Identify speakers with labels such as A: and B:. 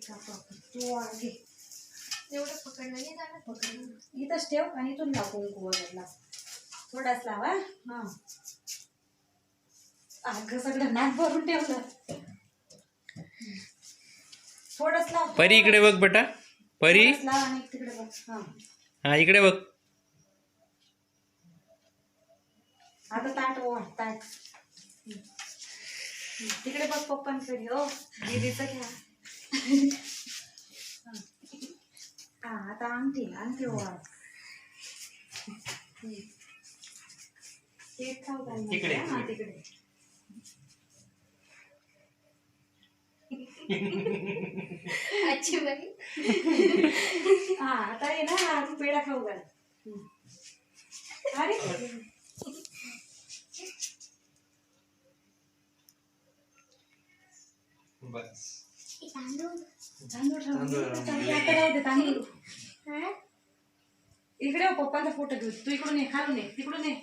A: तू घे
B: एवढं पकडलं नाही जाणार.
A: पकडलं इथंच ठेव आणि इथून लाव कुंकू वगैरे थोडाच लावा. हा अगं सगळं नाक भरून ठेवलं. थोडंच लाव.
C: परी इकडे बघ बेटा. परी
A: थोडंच लाव आणि तिकडे बघ. हा
C: हा इकडे बघ.
A: आता ताट ओवाळ ताट. तिकडे बघ पप्पांकडे. हो दीदीचं घ्या. हा आता अंगठी ओवाळ. केक खाऊ घाल
C: तिकडे.
A: हा तिकडे.
B: अच्छी बाई.
A: हा आता आहे ना तू पेढा खाऊ घाल. अरे
C: बस
A: तांदूळ आता राहू दे तांदूळ. इकडे पप्पांचा फोटो घेऊ. तू इकडून ये खालून ये तिकडून ये.